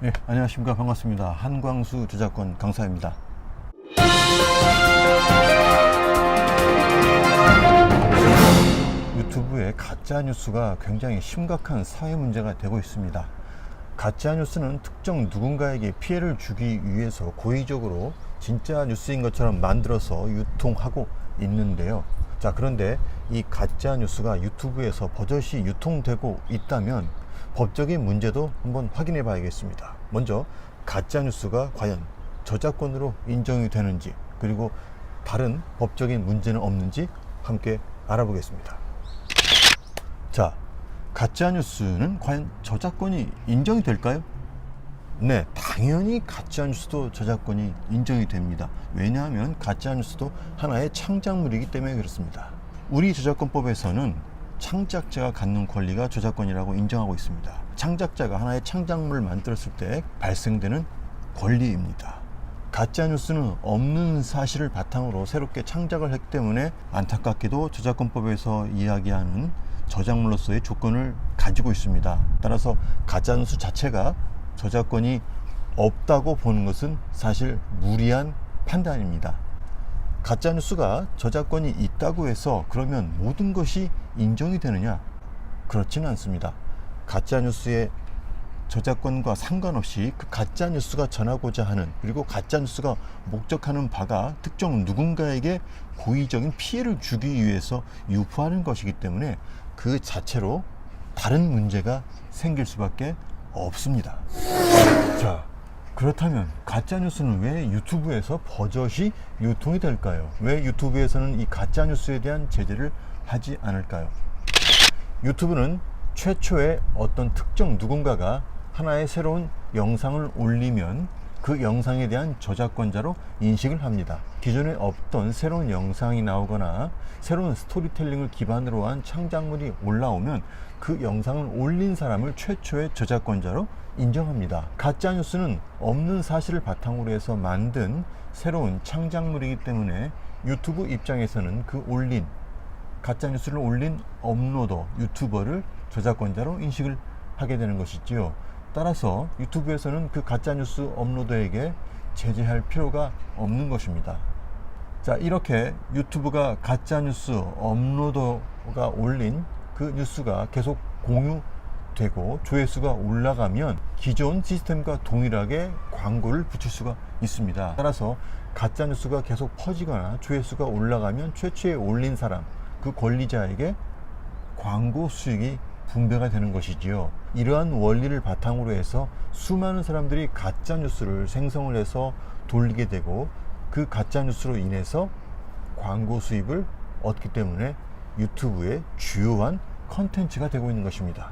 네, 안녕하십니까. 반갑습니다. 한광수 저작권 강사입니다. 유튜브의 가짜뉴스가 굉장히 심각한 사회 문제가 되고 있습니다. 가짜뉴스는 특정 누군가에게 피해를 주기 위해서 고의적으로 진짜 뉴스인 것처럼 만들어서 유통하고 있는데요. 자, 그런데 이 가짜뉴스가 유튜브에서 버젓이 유통되고 있다면 법적인 문제도 한번 확인해 봐야겠습니다. 먼저 가짜뉴스가 과연 저작권으로 인정이 되는지, 그리고 다른 법적인 문제는 없는지 함께 알아보겠습니다. 자, 가짜뉴스는 과연 저작권이 인정이 될까요? 네, 당연히 가짜뉴스도 저작권이 인정이 됩니다. 왜냐하면 가짜뉴스도 하나의 창작물이기 때문에 그렇습니다. 우리 저작권법에서는 창작자가 갖는 권리가 저작권이라고 인정하고 있습니다. 창작자가 하나의 창작물을 만들었을 때 발생되는 권리입니다. 가짜뉴스는 없는 사실을 바탕으로 새롭게 창작을 했기 때문에 안타깝게도 저작권법에서 이야기하는 저작물로서의 조건을 가지고 있습니다. 따라서 가짜뉴스 자체가 저작권이 없다고 보는 것은 사실 무리한 판단입니다. 가짜뉴스가 저작권이 있다고 해서 그러면 모든 것이 인정이 되느냐? 그렇지는 않습니다. 가짜뉴스의 저작권과 상관없이 그 가짜뉴스가 전하고자 하는, 그리고 가짜뉴스가 목적하는 바가 특정 누군가에게 고의적인 피해를 주기 위해서 유포하는 것이기 때문에 그 자체로 다른 문제가 생길 수밖에 없습니다. 자, 그렇다면 가짜뉴스는 왜 유튜브에서 버젓이 유통이 될까요? 왜 유튜브에서는 이 가짜뉴스에 대한 제재를 하지 않을까요? 유튜브는 최초에 어떤 특정 누군가가 하나의 새로운 영상을 올리면 그 영상에 대한 저작권자로 인식을 합니다. 기존에 없던 새로운 영상이 나오거나 새로운 스토리텔링을 기반으로 한 창작물이 올라오면 그 영상을 올린 사람을 최초의 저작권자로 인정합니다. 가짜뉴스는 없는 사실을 바탕으로 해서 만든 새로운 창작물이기 때문에 유튜브 입장에서는 그 올린 가짜뉴스를 올린 업로더, 유튜버를 저작권자로 인식을 하게 되는 것이지요. 따라서 유튜브에서는 그 가짜뉴스 업로더에게 제재할 필요가 없는 것입니다. 자, 이렇게 유튜브가 가짜뉴스 업로더가 올린 그 뉴스가 계속 공유되고 조회수가 올라가면 기존 시스템과 동일하게 광고를 붙일 수가 있습니다. 따라서 가짜뉴스가 계속 퍼지거나 조회수가 올라가면 최초에 올린 사람, 그 권리자에게 광고 수익이 분배가 되는 것이지요. 이러한 원리를 바탕으로 해서 수많은 사람들이 가짜뉴스를 생성을 해서 돌리게 되고 그 가짜뉴스로 인해서 광고 수입을 얻기 때문에 유튜브의 주요한 컨텐츠가 되고 있는 것입니다.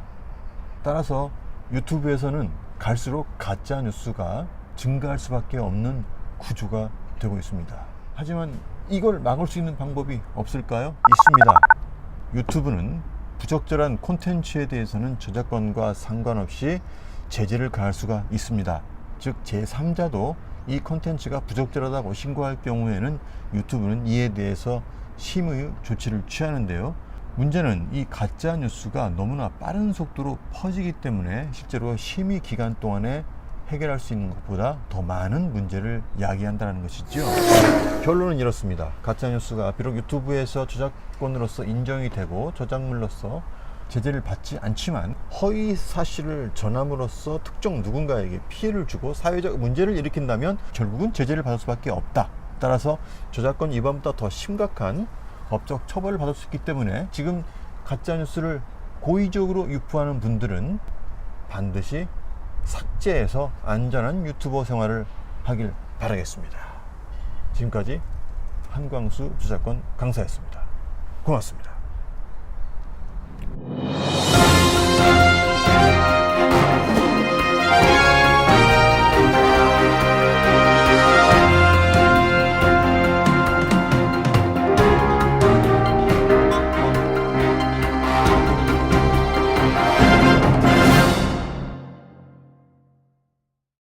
따라서 유튜브에서는 갈수록 가짜뉴스가 증가할 수밖에 없는 구조가 되고 있습니다. 하지만 이걸 막을 수 있는 방법이 없을까요? 있습니다. 유튜브는 부적절한 콘텐츠에 대해서는 저작권과 상관없이 제재를 가할 수가 있습니다. 즉 제3자도 이 콘텐츠가 부적절하다고 신고할 경우에는 유튜브는 이에 대해서 심의 조치를 취하는데요. 문제는 이 가짜 뉴스가 너무나 빠른 속도로 퍼지기 때문에 실제로 심의 기간 동안에 해결할 수 있는 것보다 더 많은 문제를 야기한다는 것이죠. 결론은 이렇습니다. 가짜뉴스가 비록 유튜브에서 저작권으로서 인정이 되고 저작물로서 제재를 받지 않지만 허위 사실을 전함으로써 특정 누군가에게 피해를 주고 사회적 문제를 일으킨다면 결국은 제재를 받을 수밖에 없다. 따라서 저작권 위반보다 더 심각한 법적 처벌을 받을 수 있기 때문에 지금 가짜뉴스를 고의적으로 유포하는 분들은 반드시 삭제해서 안전한 유튜버 생활을 하길 바라겠습니다. 지금까지 한광수 저작권 강사였습니다. 고맙습니다.